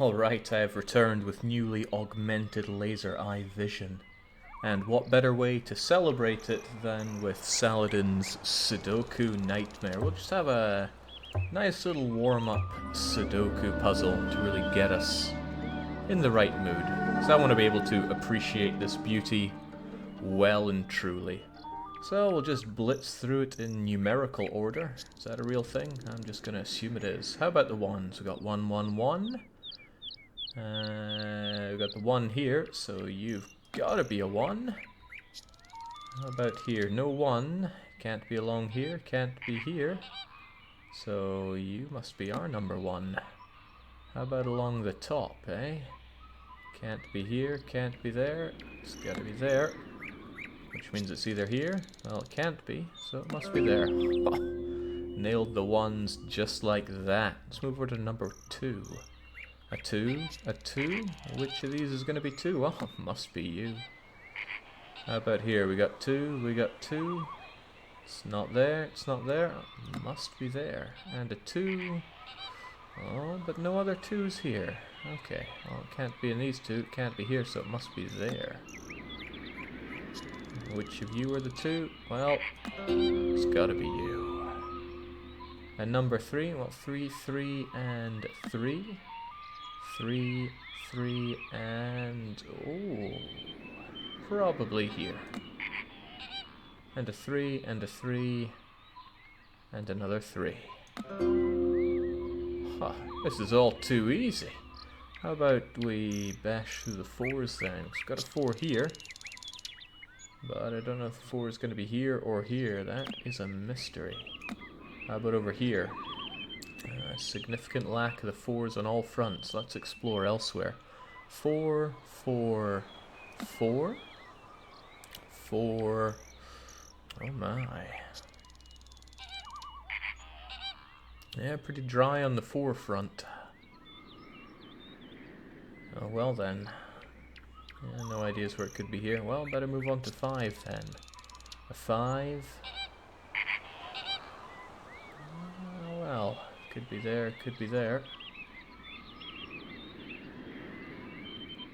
Alright, I have returned with newly augmented laser eye vision. And what better way to celebrate it than with Saladin's Sudoku Nightmare? We'll just have a nice little warm-up Sudoku puzzle to really get us in the right mood. So I want to be able to appreciate this beauty well and truly. So we'll just blitz through it in numerical order. Is that a real thing? I'm just going to assume it is. How about the ones? We got 1, 1, 1. We've got the 1 here, so you've got to be a 1. How about here? No 1. Can't be along here, can't be here. So you must be our number 1. How about along the top, eh? Can't be here, can't be there. It's got to be there. Which means it's either here. Well, it can't be, so it must be there. Oh, nailed the 1s just like that. Let's move over to number 2. A 2, a 2. Which of these is going to be 2? Well, it must be you. How about here? We got 2, we got 2. It's not there, it's not there. It must be there. And a 2. Oh, but no other 2s here. Okay, well, it can't be in these 2, it can't be here, so it must be there. Which of you are the 2? Well, it's gotta be you. And number 3, well, 3, 3, and 3. 3, 3, and... oh, probably here. And a 3, and a 3, and another 3. Huh, this is all too easy. How about we bash through the 4s then? We've got a 4 here. But I don't know if the 4 is going to be here or here. That is a mystery. How about over here? Significant lack of the 4s on all fronts. Let's explore elsewhere. 4, 4, 4, 4. Oh my. Yeah, pretty dry on the 4 front. Oh well then. Yeah, no ideas where it could be here. Well, better move on to 5 then. A 5. Oh well. Could be there, could be there.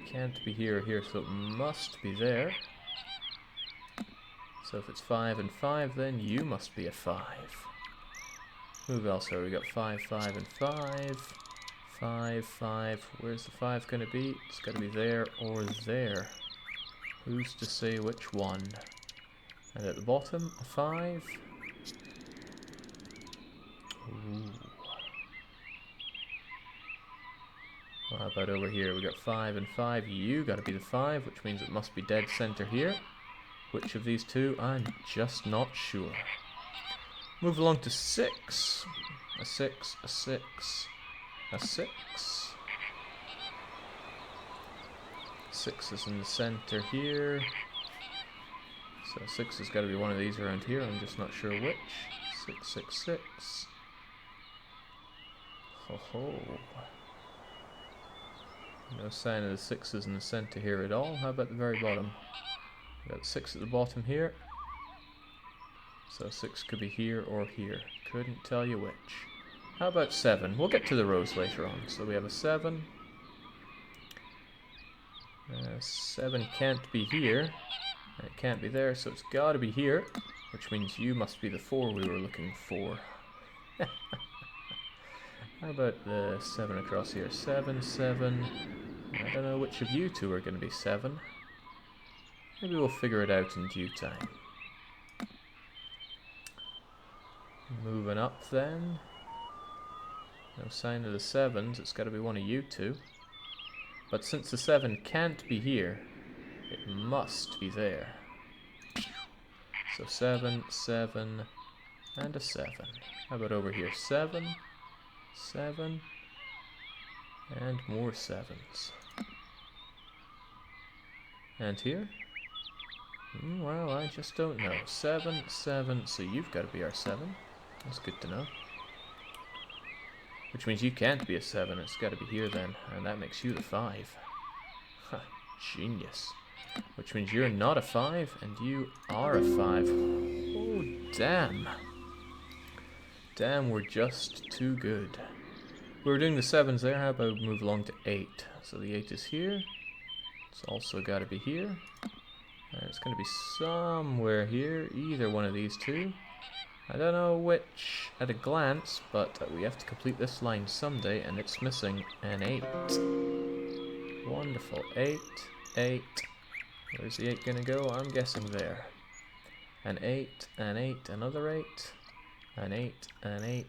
Can't be here or here, so it must be there. So if it's 5 and 5, then you must be a 5. Move elsewhere. We got 5, 5, and 5. 5, 5. Where's the 5 going to be? It's got to be there or there. Who's to say which one? And at the bottom, a 5. Ooh. Well, how about over here? We got 5 and 5. You got to be the 5, which means it must be dead center here. Which of these 2? I'm just not sure. Move along to 6. A 6, a 6, a 6. 6 is in the center here. So 6 has got to be one of these around here. I'm just not sure which. 6, 6, 6. Ho ho. No sign of the 6s in the center here at all. How about the very bottom? We got 6 at the bottom here. So 6 could be here or here. Couldn't tell you which. How about 7? We'll get to the rows later on. So we have a 7. 7 can't be here. And it can't be there, so it's got to be here. Which means you must be the 4 we were looking for. How about the 7 across here? 7, 7. I don't know which of you 2 are going to be 7. Maybe we'll figure it out in due time. Moving up then. No sign of the 7s. It's got to be one of you 2. But since the 7 can't be here, it must be there. So 7, 7, and a 7. How about over here? 7, 7, and more 7s. And here? Well, I just don't know. 7, 7, so you've got to be our 7. That's good to know. Which means you can't be a 7, it's got to be here then, and that makes you the 5. Huh, genius. Which means you're not a 5, and you are a 5. Oh, damn. Damn, we're just too good. We were doing the 7s there, how about we move along to 8? So the 8 is here. It's also got to be here. And it's going to be somewhere here, either one of these two. I don't know which at a glance, but we have to complete this line someday, and it's missing an 8. Wonderful. 8, 8. Where's the 8 going to go? I'm guessing there. An 8, an 8, another 8. An 8, an 8,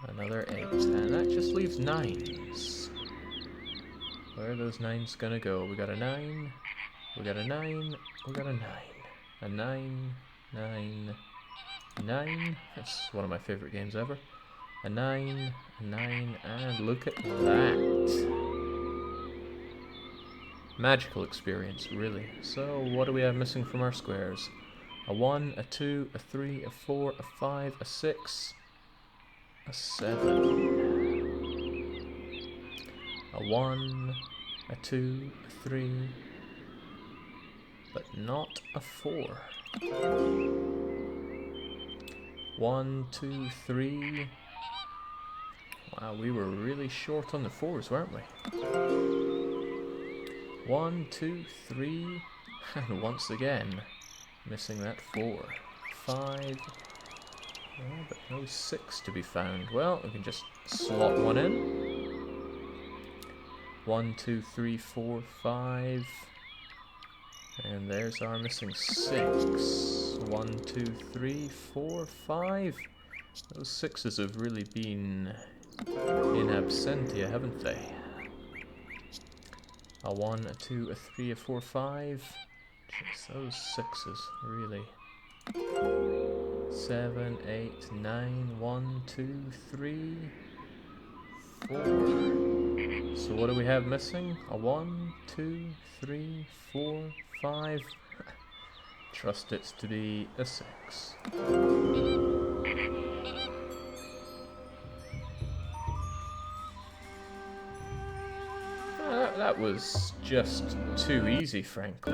another 8. And that just leaves 9s. Where are those 9s going to go? We got a 9. We got a 9. We got a 9. A 9, 9, 9. That's one of my favorite games ever. A 9, a 9, and look at that. Magical experience, really. So, what do we have missing from our squares? A 1, a 2, a 3, a 4, a 5, a 6, a 7. A 1, a 2, a 3, but not a 4. 1, 2, 3. Wow, we were really short on the 4s, weren't we? 1, 2, 3, and once again, missing that 4. 5, oh, but no 6 to be found. Well, we can just slot one in. 1, 2, 3, 4, 5. And there's our missing 6. 1, 2, 3, 4, 5. Those 6s have really been in absentia, haven't they? A 1, a 2, a 3, a 4, 5. Jeez, those 6s, really. 7, 8, 9, 1, 2, 3, 4. So what do we have missing? A 1, 2, 3, 4, 5. Trust it to be a 6. That was just too easy, frankly.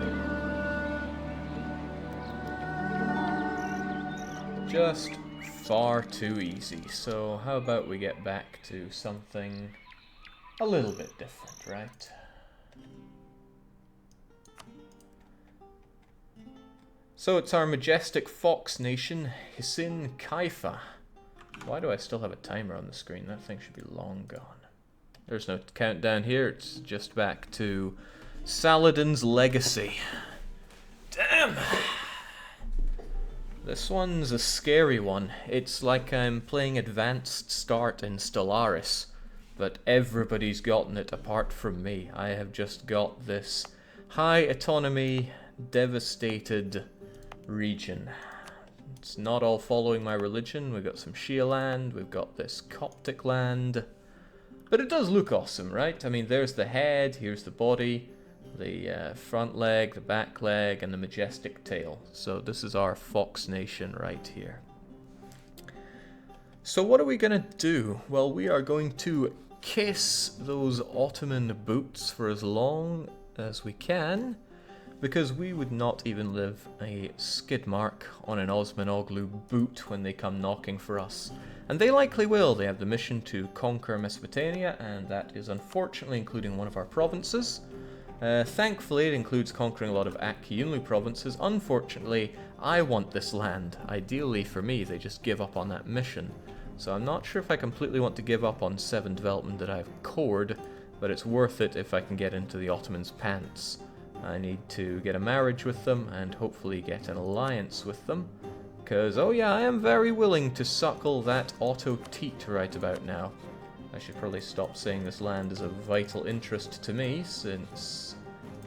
Just far too easy. So how about we get back to something a little bit different, right? So it's our majestic fox nation, Hisin Kayfa. Why do I still have a timer on the screen? That thing should be long gone. There's no countdown here, it's just back to Saladin's legacy. Damn! This one's a scary one. It's like I'm playing Advanced Start in Stellaris, but everybody's gotten it apart from me. I have just got this high autonomy, devastated region. It's not all following my religion. We've got some Shia land, we've got this Coptic land. But it does look awesome, right? I mean, there's the head, here's the body, the front leg, the back leg, and the majestic tail. So this is our fox nation right here. So what are we going to do? Well, we are going to kiss those Ottoman boots for as long as we can, because we would not even leave a skid mark on an Osmanoglu boot when they come knocking for us. And they likely will. They have the mission to conquer Mesopotamia, and that is unfortunately including one of our provinces. Thankfully, it includes conquering a lot of Akyunlu provinces. Unfortunately, I want this land. Ideally for me, they just give up on that mission. So I'm not sure if I completely want to give up on 7 development that I've cored, but it's worth it if I can get into the Ottomans' pants. I need to get a marriage with them, and hopefully get an alliance with them. Because, oh yeah, I am very willing to suckle that Otto teat right about now. I should probably stop saying this land is of vital interest to me, since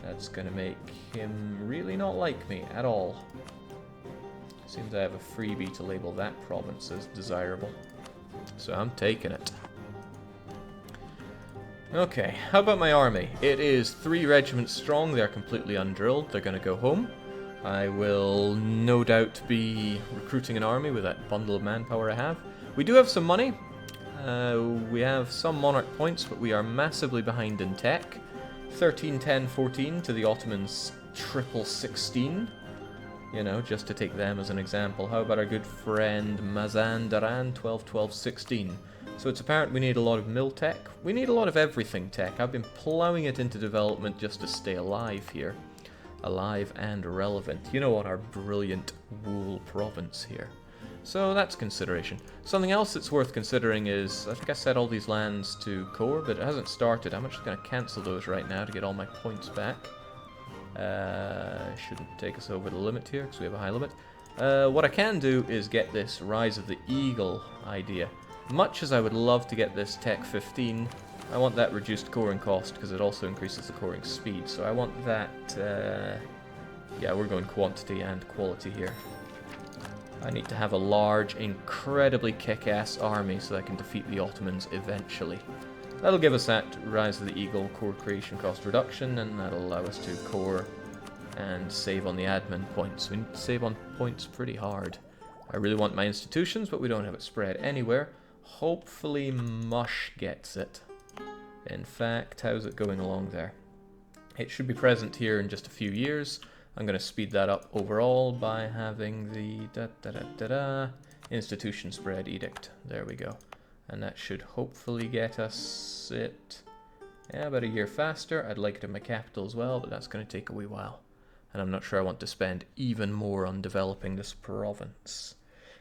that's going to make him really not like me at all. Seems I have a freebie to label that province as desirable. So I'm taking it. Okay, how about my army? It is 3 regiments strong, they're completely undrilled, they're going to go home. I will no doubt be recruiting an army with that bundle of manpower I have. We do have some money. We have some monarch points, but we are massively behind in tech. 13, 10, 14 to the Ottomans' triple 16. You know, just to take them as an example. How about our good friend Mazandaran, 12, 12, 16? So it's apparent we need a lot of mill tech. We need a lot of everything tech. I've been plowing it into development just to stay alive here. Alive and relevant. You know, on our brilliant wool province here. So that's consideration. Something else that's worth considering is, I think I set all these lands to core, but it hasn't started. I'm actually going to cancel those right now to get all my points back. Shouldn't take us over the limit here, because we have a high limit. What I can do is get this Rise of the Eagle idea. Much as I would love to get this Tech 15, I want that reduced coring cost, because it also increases the coring speed. So I want that, yeah, we're going quantity and quality here. I need to have a large, incredibly kick-ass army so that I can defeat the Ottomans eventually. That'll give us that Rise of the Eagle core creation cost reduction, and that'll allow us to core and save on the admin points. We need to save on points pretty hard. I really want my institutions, but we don't have it spread anywhere. Hopefully Mush gets it. In fact, how's it going along there? It should be present here in just a few years. I'm going to speed that up overall by having the institution spread edict. There we go. And that should hopefully get us it, yeah, about a year faster. I'd like it in my capital as well, but that's going to take a wee while. And I'm not sure I want to spend even more on developing this province.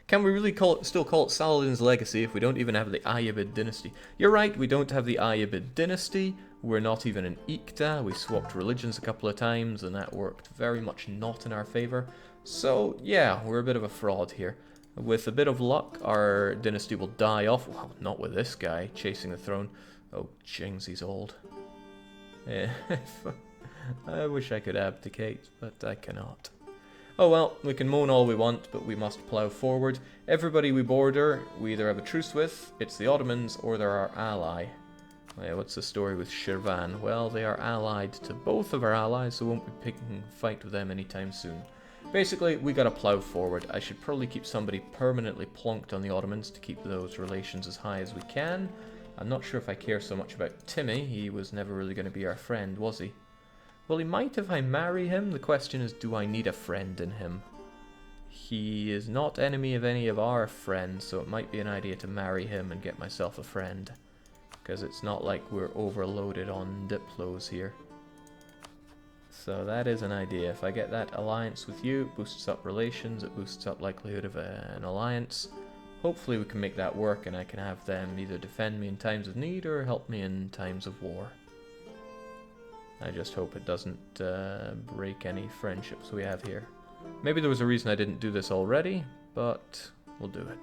Can we really still call it Saladin's legacy if we don't even have the Ayyubid dynasty? You're right, we don't have the Ayyubid dynasty. We're not even an Iqta. We swapped religions a couple of times, and that worked very much not in our favor. So, yeah, we're a bit of a fraud here. With a bit of luck, our dynasty will die off. Well, not with this guy chasing the throne. Oh, jings, he's old. Yeah, I wish I could abdicate, but I cannot. Oh well, we can moan all we want, but we must plough forward. Everybody we border, we either have a truce with, it's the Ottomans, or they're our ally. Yeah, what's the story with Shirvan? Well, they are allied to both of our allies, so we won't be picking a fight with them anytime soon. Basically, we gotta plough forward. I should probably keep somebody permanently plonked on the Ottomans to keep those relations as high as we can. I'm not sure if I care so much about Timmy. He was never really going to be our friend, was he? Well, he might if I marry him. The question is, do I need a friend in him? He is not enemy of any of our friends, so it might be an idea to marry him and get myself a friend. Because it's not like we're overloaded on Diplos here. So that is an idea. If I get that alliance with you, it boosts up relations, it boosts up likelihood of an alliance. Hopefully we can make that work and I can have them either defend me in times of need or help me in times of war. I just hope it doesn't break any friendships we have here. Maybe there was a reason I didn't do this already, but we'll do it.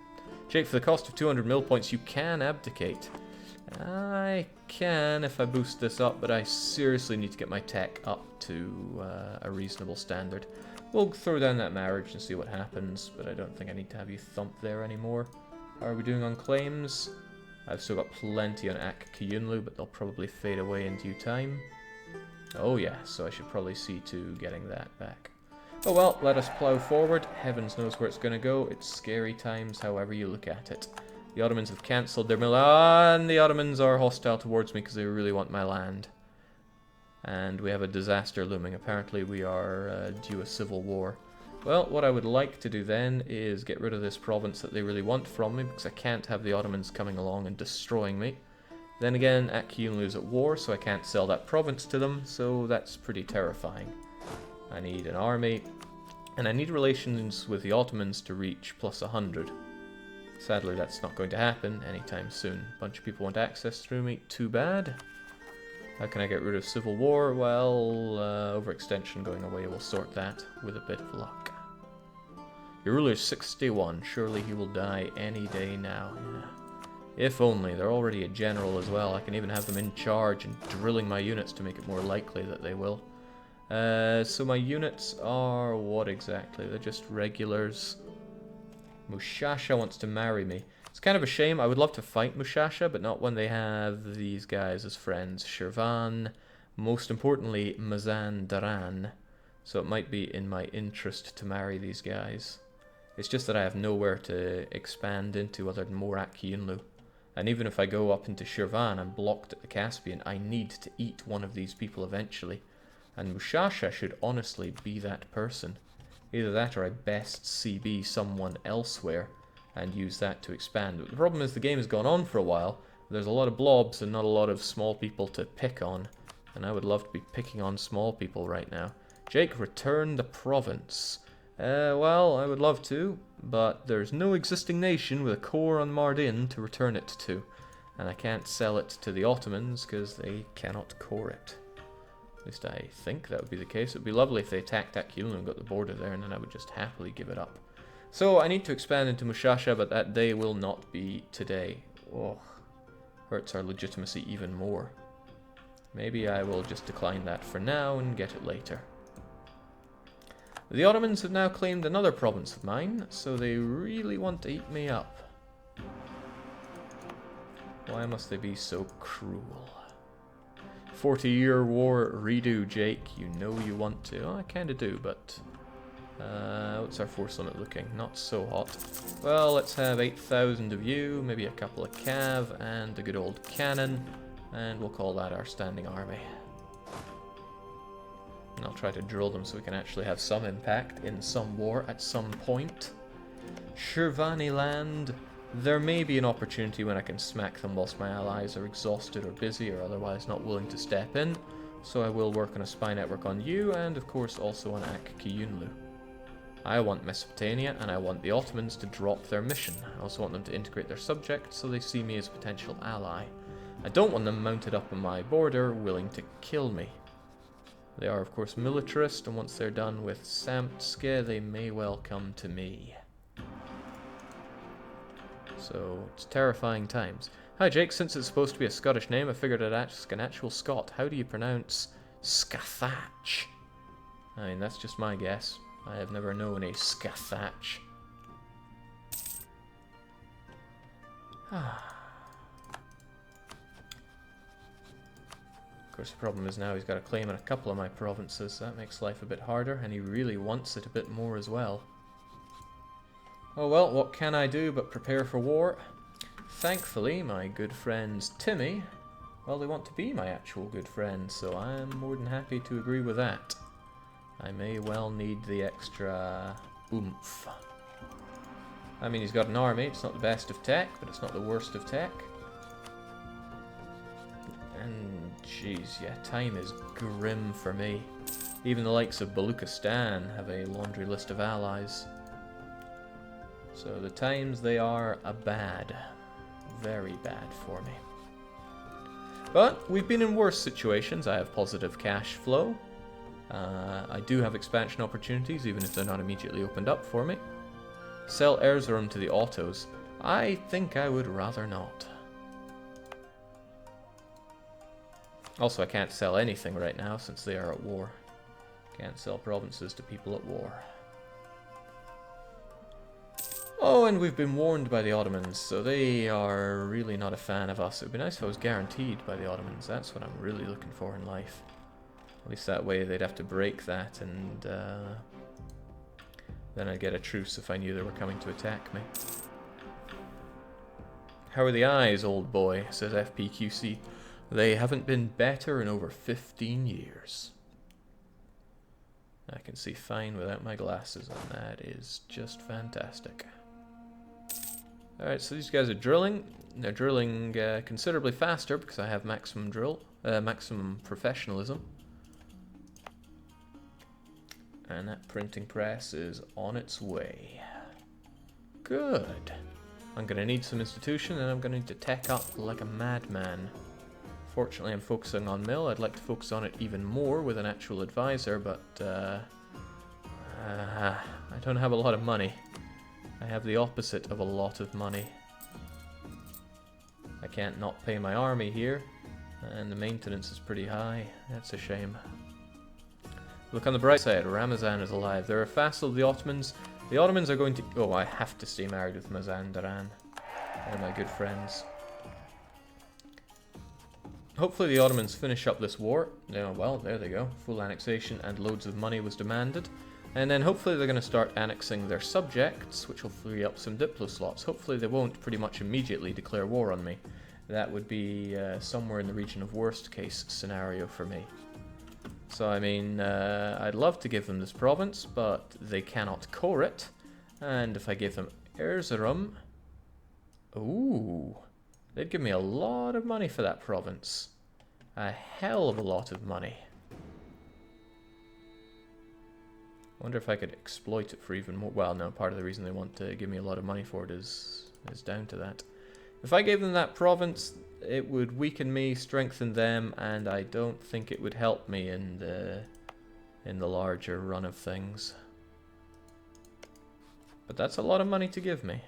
Jake, for the cost of 200 mil points, you can abdicate. I can if I boost this up, but I seriously need to get my tech up to a reasonable standard. We'll throw down that marriage and see what happens, but I don't think I need to have you thump there anymore. How are we doing on claims? I've still got plenty on Ak Kiyunlu, but they'll probably fade away in due time. Oh yeah, so I should probably see to getting that back. Oh well, let us plough forward. Heavens knows where it's going to go. It's scary times, however you look at it. The Ottomans have cancelled their Milan. The Ottomans are hostile towards me because they really want my land. And we have a disaster looming. Apparently we are due a civil war. Well, what I would like to do then is get rid of this province that they really want from me, because I can't have the Ottomans coming along and destroying me. Then again, Ak Kiyunlu is at war, so I can't sell that province to them, so that's pretty terrifying. I need an army, and I need relations with the Ottomans to reach plus 100. Sadly, that's not going to happen anytime soon. A bunch of people want access through me. Too bad. How can I get rid of civil war? Well, overextension going away will sort that with a bit of luck. Your ruler's 61. Surely he will die any day now. Yeah. If only. They're already a general as well. I can even have them in charge and drilling my units to make it more likely that they will. So my units are what exactly? They're just regulars. Mushasha wants to marry me. It's kind of a shame. I would love to fight Mushasha, but not when they have these guys as friends. Shirvan, most importantly, Mazandaran. So it might be in my interest to marry these guys. It's just that I have nowhere to expand into other than more Ak Kiyunlu. And even if I go up into Shirvan, I'm blocked at the Caspian. I need to eat one of these people eventually. And Mushasha should honestly be that person. Either that or I best CB someone elsewhere and use that to expand. But the problem is the game has gone on for a while. There's a lot of blobs and not a lot of small people to pick on. And I would love to be picking on small people right now. Jake, return the province. Well, I would love to, but there's no existing nation with a core on Mardin to return it to. And I can't sell it to the Ottomans because they cannot core it. At least I think that would be the case. It would be lovely if they attacked Akilun and got the border there, and then I would just happily give it up. So I need to expand into Mushasha, but that day will not be today. Oh, hurts our legitimacy even more. Maybe I will just decline that for now and get it later. The Ottomans have now claimed another province of mine, so they really want to eat me up. Why must they be so cruel? 40-year war redo, Jake. You know you want to. Oh, I kind of do, but... what's our force limit looking? Not so hot. Well, let's have 8,000 of you, maybe a couple of cav, and a good old cannon. And we'll call that our standing army. And I'll try to drill them so we can actually have some impact in some war at some point. Shirvani land. There may be an opportunity when I can smack them whilst my allies are exhausted or busy or otherwise not willing to step in. So I will work on a spy network on you and of course also on Ak-Kiyunlu. I want Mesopotamia and I want the Ottomans to drop their mission. I also want them to integrate their subjects so they see me as a potential ally. I don't want them mounted up on my border willing to kill me. They are of course militarist, and once they're done with Samtske they may well come to me. So, it's terrifying times. Hi Jake, since it's supposed to be a Scottish name, I figured I'd ask an actual Scot. How do you pronounce Scathach? I mean, that's just my guess. I have never known a Scathach. Of course, the problem is now he's got a claim on a couple of my provinces. That makes life a bit harder, and he really wants it a bit more as well. Oh well, what can I do but prepare for war? Thankfully, my good friends Timmy, well, they want to be my actual good friends, so I'm more than happy to agree with that. I may well need the extra oomph. I mean, he's got an army. It's not the best of tech, but it's not the worst of tech. And, jeez, yeah, time is grim for me. Even the likes of Baluchistan have a laundry list of allies. So the times, they are bad. Very bad for me. But we've been in worse situations. I have positive cash flow. I do have expansion opportunities, even if they're not immediately opened up for me. Sell Erzurum to the Ottos. I think I would rather not. Also, I can't sell anything right now since they are at war. Can't sell provinces to people at war. Oh, and we've been warned by the Ottomans, so they are really not a fan of us. It would be nice if I was guaranteed by the Ottomans. That's what I'm really looking for in life. At least that way they'd have to break that, and then I'd get a truce if I knew they were coming to attack me. How are the eyes, old boy? Says FPQC. They haven't been better in over 15 years. I can see fine without my glasses, and that is just fantastic. Alright, so these guys are drilling. They're drilling considerably faster because I have maximum maximum professionalism. And that printing press is on its way. Good. I'm going to need some institution, and I'm going to need to tech up like a madman. Fortunately, I'm focusing on mill. I'd like to focus on it even more with an actual advisor, but I don't have a lot of money. I have the opposite of a lot of money. I can't not pay my army here, and the maintenance is pretty high. That's a shame. Look on the bright side, Ramazan is alive. They're a vassal of the Ottomans. The Ottomans are going to... Oh, I have to stay married with Mazandaran. One of my good friends. Hopefully the Ottomans finish up this war. Yeah, well, there they go. Full annexation and loads of money was demanded. And then hopefully they're going to start annexing their subjects, which will free up some Diplo slots. Hopefully they won't pretty much immediately declare war on me. That would be somewhere in the region of worst case scenario for me. So, I mean, I'd love to give them this province, but they cannot core it. And if I give them Erzurum, Ooh. They'd give me a lot of money for that province. A hell of a lot of money. I wonder if I could exploit it for even more. Well, no, part of the reason they want to give me a lot of money for it is down to that. If I gave them that province, it would weaken me, strengthen them, and I don't think it would help me in the larger run of things. But that's a lot of money to give me.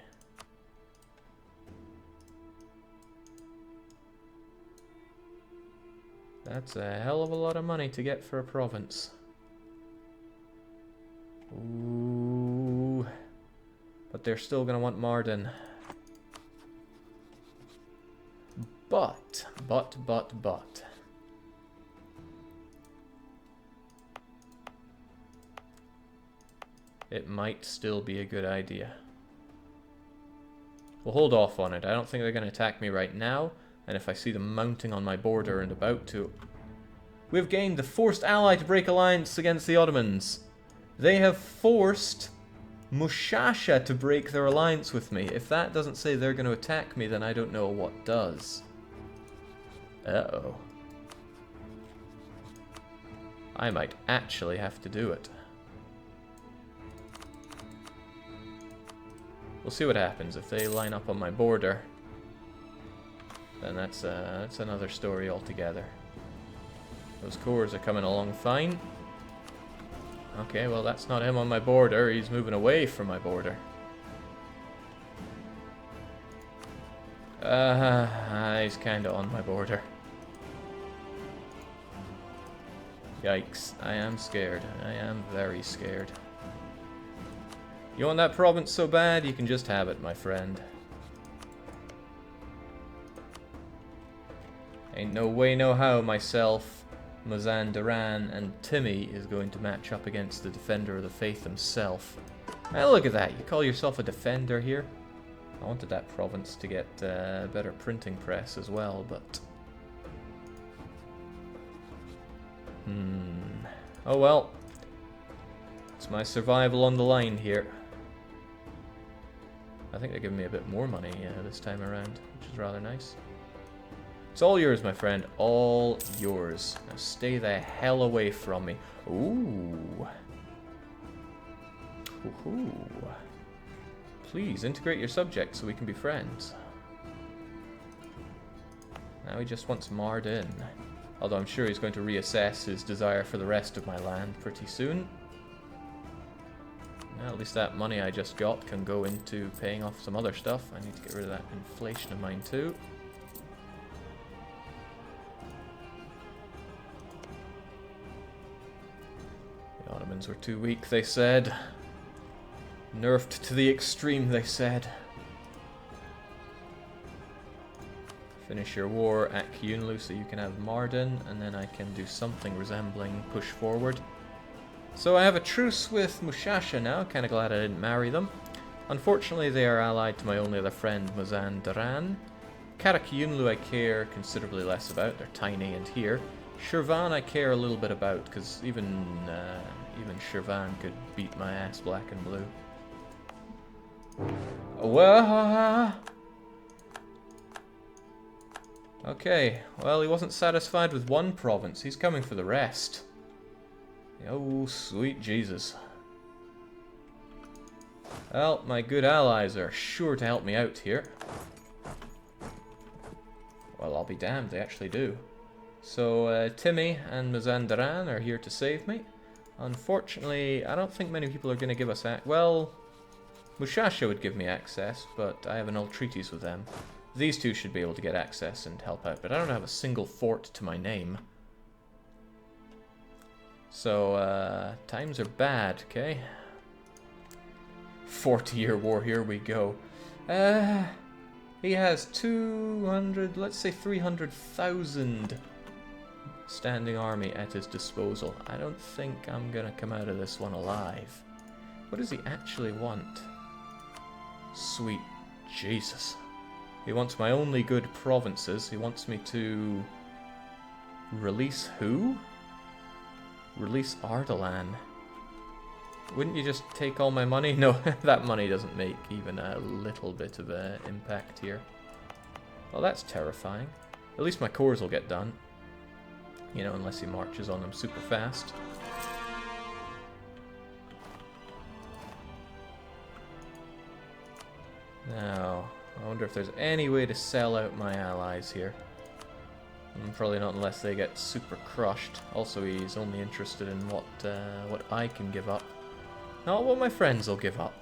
That's a hell of a lot of money to get for a province. Ooh. But they're still going to want Mardin. But. It might still be a good idea. We'll hold off on it. I don't think they're going to attack me right now. And if I see them mounting on my border and about to... We've gained the forced ally to break alliance against the Ottomans. They have forced Mushasha to break their alliance with me. If that doesn't say they're going to attack me, then I don't know what does. Uh-oh. I might actually have to do it. We'll see what happens. If they line up on my border, then that's another story altogether. Those cores are coming along fine. Okay, well that's not him on my border. He's moving away from my border. He's kinda on my border. Yikes. I am scared. I am very scared. You want that province so bad? You can just have it, my friend. Ain't no way, no how myself, Mazandaran, and Timmy is going to match up against the Defender of the Faith himself. Now look at that, you call yourself a defender here? I wanted that province to get a better printing press as well, but... Oh well. It's my survival on the line here. I think they're giving me a bit more money this time around, which is rather nice. It's all yours, my friend. All yours. Now stay the hell away from me. Ooh. Ooh. Please, integrate your subject so we can be friends. Now he just wants Mardin. Although I'm sure he's going to reassess his desire for the rest of my land pretty soon. Well, at least that money I just got can go into paying off some other stuff. I need to get rid of that inflation of mine too. The Ottomans were too weak, they said. Nerfed to the extreme, they said. Finish your war at Kyunlu so you can have Mardin, and then I can do something resembling push forward. So I have a truce with Mushasha now, kinda glad I didn't marry them. Unfortunately they are allied to my only other friend, Mazandaran. Karakyunlu I care considerably less about, they're tiny and here. Shirvan I care a little bit about, because even Shirvan could beat my ass black and blue. Well... Okay, well he wasn't satisfied with one province, he's coming for the rest. Oh, sweet Jesus. Well, my good allies are sure to help me out here. Well, I'll be damned, they actually do. So, Timmy and Mazandaran are here to save me. Unfortunately, I don't think many people are going to give us well, Mushasha would give me access, but I have an old treaties with them. These two should be able to get access and help out, but I don't have a single fort to my name. So, times are bad, okay? 40-year war, here we go. He has 200, let's say 300,000 standing army at his disposal. I don't think I'm gonna come out of this one alive. What does he actually want? Sweet Jesus. He wants my only good provinces. He wants me to... Release who? Release Ardalan. Wouldn't you just take all my money? No, that money doesn't make even a little bit of an impact here. Well, that's terrifying. At least my cores will get done. You know, unless he marches on them super fast. Now, I wonder if there's any way to sell out my allies here. Probably not unless they get super crushed. Also, he's only interested in what I can give up. Not what my friends will give up.